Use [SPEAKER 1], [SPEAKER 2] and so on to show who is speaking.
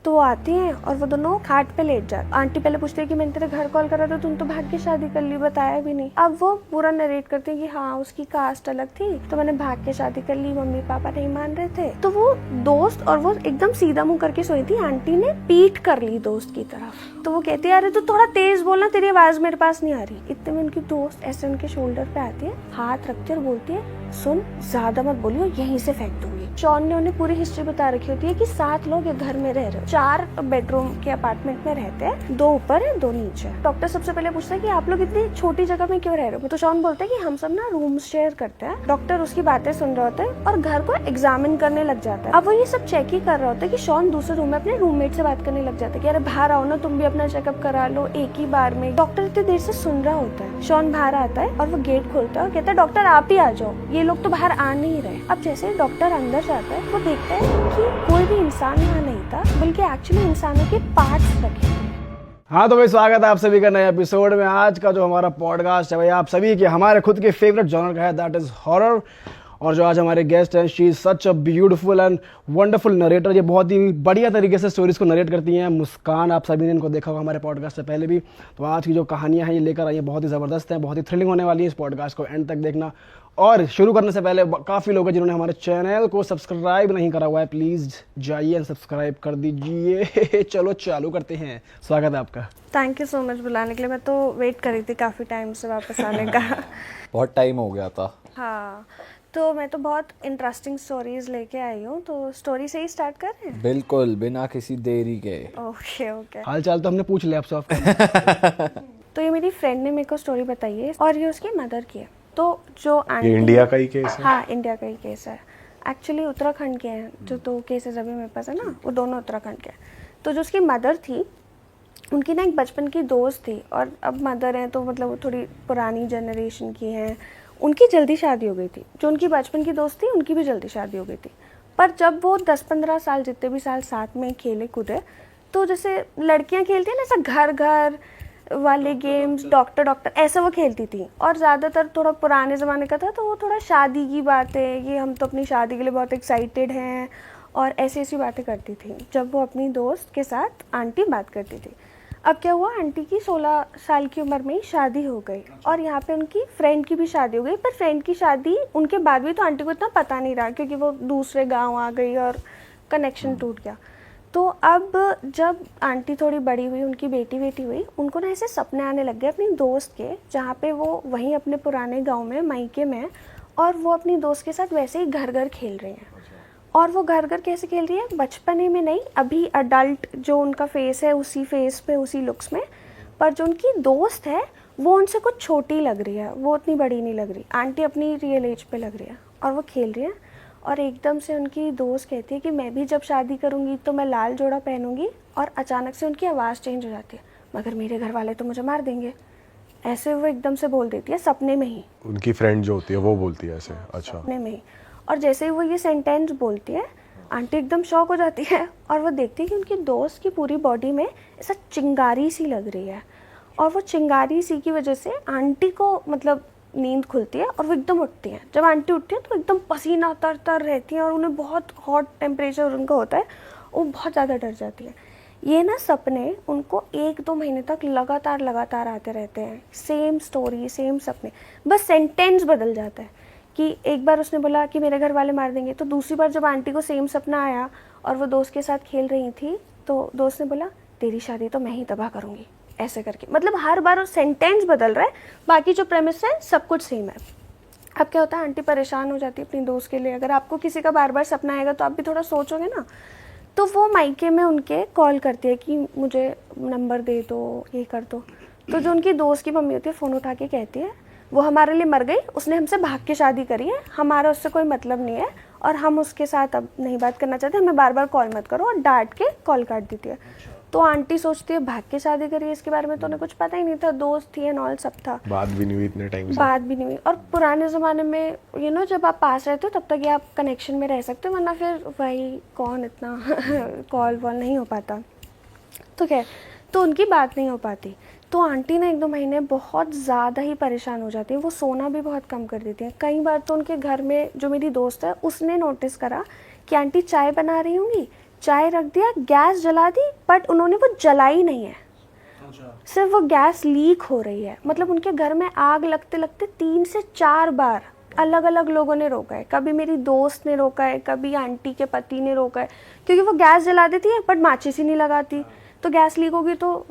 [SPEAKER 1] तो वो आती हैं और वो दोनों खाट पे लेट जाते। आंटी पहले पूछती है कि मैंने तेरे घर कॉल करा था, तुम तो भाग के शादी कर ली, बताया भी नहीं। अब वो पूरा नरेट करती है कि हाँ उसकी कास्ट अलग थी तो मैंने भाग के शादी कर ली, मम्मी पापा नहीं मान रहे थे। तो वो दोस्त, और वो एकदम सीधा मुंह करके सोई थी, आंटी ने पीठ कर ली दोस्त की तरफ। तो वो कहती है अरे तू थोड़ा तेज बोलना, तेरी आवाज मेरे पास नहीं आ रही। इतने में उनकी दोस्त ऐसे उनके शोल्डर पे आती है, हाथ रखती है और बोलती है सुन ज्यादा मत बोलियो, यहीं से फेंक दूंगी। शॉन ने उन्हें पूरी हिस्ट्री बता रखी होती है कि 7 लोग एक घर में रह रहे, 4 बेडरूम के अपार्टमेंट में रहते हैं, 2 ऊपर है 2 नीचे। डॉक्टर सबसे पहले पूछता है कि आप लोग इतनी छोटी जगह में क्यों रह रहे हो। तो शॉन बोलता है कि हम सब ना रूम शेयर करते हैं। डॉक्टर उसकी बातें सुन रहे होते हैं और घर को एग्जामिन करने लग जाता है। अब वो ये सब चेक ही कर रहा होता है कि शॉन दूसरे रूम में अपने रूममेट से बात करने लग जाता है कि अरे बाहर आओ ना, तुम भी अपना चेकअप करा लो एक ही बार में। डॉक्टर इतनी देर से सुन रहा होता है। शॉन बाहर आता है और वो गेट खोलता है और कहता है डॉक्टर आप ही आ जाओ, ये लोग तो बाहर आ नहीं रहे। अब जैसे डॉक्टर अंदर जाता है वो देखता है कि कोई भी इंसान यहाँ नहीं था, बल्कि एक्चुअली इंसानों के पार्ट्स रखे।
[SPEAKER 2] हाँ तो भाई स्वागत है आप सभी का नए एपिसोड में। आज का जो हमारा पॉडकास्ट है भाई आप सभी के हमारे खुद के फेवरेट जॉनर का है, दैट इज हॉरर। और जो आज हमारे गेस्ट हैं, she is such a beautiful and wonderful narrator. ये बहुत ही बढ़िया तरीके से स्टोरीज को नरेट करती हैं। मुस्कान, आप सभी ने इनको देखा होगा हमारे पॉडकास्ट से पहले भी। तो आज की जो कहानियां हैं ये लेकर आई हैं, बहुत ही ज़बरदस्त हैं, बहुत ही थ्रिलिंग होने वाली है। इस पॉडकास्ट को एंड तक देखना। और शुरू करने से पहले काफ़ी लोग हैं जिन्होंने हमारे चैनल को सब्सक्राइब नहीं करा हुआ है, प्लीज़ जाइए एंड सब्सक्राइब कर दीजिए। चलो चालू करते हैं। स्वागत है आपका।
[SPEAKER 1] थैंक यू सो मच बुलाने के लिए। मैं तो वेट कर रही थी काफ़ी टाइम से वापस आने का।
[SPEAKER 3] बहुत टाइम हो गया था।
[SPEAKER 1] हाँ, तो मैं तो बहुत इंटरेस्टिंग स्टोरीज लेके आई हूँ, तो स्टोरी से ही स्टार्ट कर रहे हैं।
[SPEAKER 3] बिल्कुल, बिना किसी देरी के।
[SPEAKER 1] Okay okay.
[SPEAKER 2] हाल चाल तो हमने पूछ लिया आपसे आपका।
[SPEAKER 1] तो ये मेरी फ्रेंड ने मेरे को स्टोरी बताई है और ये उसकी मदर की है। तो जो आंटी,
[SPEAKER 4] ये इंडिया का ही केस है?
[SPEAKER 1] हाँ इंडिया का ही केस है। एक्चुअली उत्तराखंड के हैं जो 2 केसेस अभी मेरे पास है ना, वो दोनों उत्तराखंड के हैं। तो जो उसकी मदर थी, उनकी ना एक बचपन की दोस्त थी, और अब मदर हैं तो मतलब वो थोड़ी पुरानी जनरेशन की हैं। उनकी जल्दी शादी हो गई थी। जो उनकी बचपन की दोस्त थी उनकी भी जल्दी शादी हो गई थी। पर जब वो 10-15 साल, जितने भी साल साथ में खेले कूदे, तो जैसे लड़कियां खेलती हैं ना ऐसा घर घर वाले गेम्स, डॉक्टर डॉक्टर, ऐसा वो खेलती थी। और ज़्यादातर थोड़ा पुराने ज़माने का था, तो वो थोड़ा शादी की बातें, ये हम तो अपनी शादी के लिए बहुत एक्साइटेड हैं, और ऐसी ऐसी बातें करती थी जब वो अपनी दोस्त के साथ आंटी बात करती थी। अब क्या हुआ, आंटी की 16 साल की उम्र में ही शादी हो गई, और यहाँ पे उनकी फ्रेंड की भी शादी हो गई। पर फ्रेंड की शादी उनके बाद भी तो आंटी को इतना पता नहीं रहा, क्योंकि वो दूसरे गाँव आ गई और कनेक्शन टूट गया। तो अब जब आंटी थोड़ी बड़ी हुई, उनकी बेटी हुई, उनको ना ऐसे सपने आने लग गए अपनी दोस्त के, जहाँ पे वो वहीं अपने पुराने गांव में मायके में, और वो अपनी दोस्त के साथ वैसे ही घर घर खेल रही हैं। और वो घर घर कैसे खेल रही है, बचपने में नहीं, अभी अडल्ट जो उनका फेस है उसी फेस पे उसी लुक्स में। पर जो उनकी दोस्त है वो उनसे कुछ छोटी लग रही है, वो उतनी बड़ी नहीं लग रही। आंटी अपनी रियल एज पे लग रही है और वो खेल रही है। और एकदम से उनकी दोस्त कहती है कि मैं भी जब शादी करूँगी तो मैं लाल जोड़ा पहनूंगी, और अचानक से उनकी आवाज़ चेंज हो जाती है, मगर मेरे घर वाले तो मुझे मार देंगे। ऐसे वो एकदम से बोल देती है, सपने में ही।
[SPEAKER 4] उनकी फ्रेंड जो होती है वो बोलती है ऐसे? अच्छा।
[SPEAKER 1] सपने में ही। और जैसे ही वो ये सेंटेंस बोलती है, आंटी एकदम शॉक हो जाती है, और वो देखती है कि उनकी दोस्त की पूरी बॉडी में ऐसा चिंगारी सी लग रही है। और वो चिंगारी सी की वजह से आंटी को मतलब नींद खुलती है और वो एकदम उठती हैं। जब आंटी उठती है तो एकदम पसीना तर तर रहती हैं, और उन्हें बहुत हॉट टेम्परेचर उनका होता है, वो बहुत ज़्यादा डर जाती है। ये ना सपने उनको 1-2 महीने तक लगातार आते रहते हैं। सेम स्टोरी, सेम सपने, बस सेंटेंस बदल जाता है। कि एक बार उसने बोला कि मेरे घर वाले मार देंगे, तो दूसरी बार जब आंटी को सेम सपना आया और वो दोस्त के साथ खेल रही थी, तो दोस्त ने बोला तेरी शादी तो मैं ही तबाह करूँगी, ऐसे करके। मतलब हर बार वो सेंटेंस बदल रहा है, बाकी जो प्रेमिस है सब कुछ सेम है। अब क्या होता है, आंटी परेशान हो जाती है अपनी दोस्त के लिए। अगर आपको किसी का बार बार सपना आएगा तो आप भी थोड़ा सोचोगे ना। तो वो मायके में उनके कॉल करती है कि मुझे नंबर दे दो, ये कर दो। तो जो उनकी दोस्त की मम्मी होती है फ़ोन उठा के कहती है वो हमारे लिए मर गई, उसने हमसे भाग के शादी करी है, हमारा उससे कोई मतलब नहीं है, और हम उसके साथ अब नहीं बात करना चाहते, हमें बार बार कॉल मत करो, और डांट के कॉल काट देती है। तो आंटी सोचती है भाग के शादी करी है, इसके बारे में तो उन्हें कुछ पता ही नहीं था, दोस्त थी एंड ऑल सब था,
[SPEAKER 4] बात भी नहीं हुई इतने टाइम से।
[SPEAKER 1] बात भी नहीं हुई। और पुराने ज़माने में जब आप पास रहते हो तब तक ये आप कनेक्शन में रह सकते हो, वरना फिर वही कौन इतना कॉल वॉल नहीं हो पाता। तो खैर, तो उनकी बात नहीं हो पाती। तो आंटी ना 1-2 महीने बहुत ज़्यादा ही परेशान हो जाती है। वो सोना भी बहुत कम कर देती हैं। कई बार तो उनके घर में जो मेरी दोस्त है उसने नोटिस करा कि आंटी चाय बना रही होंगी, चाय रख दिया, गैस जला दी, बट उन्होंने वो जलाई नहीं है, सिर्फ वो गैस लीक हो रही है। मतलब उनके घर में आग लगते लगते 3 से 4 बार अलग अलग लोगों ने रोका है। कभी मेरी दोस्त ने रोका है, कभी आंटी के पति ने रोका है, क्योंकि वो गैस जला देती है बट माचिस ही नहीं लगाती, तो गैस लीक होगी तो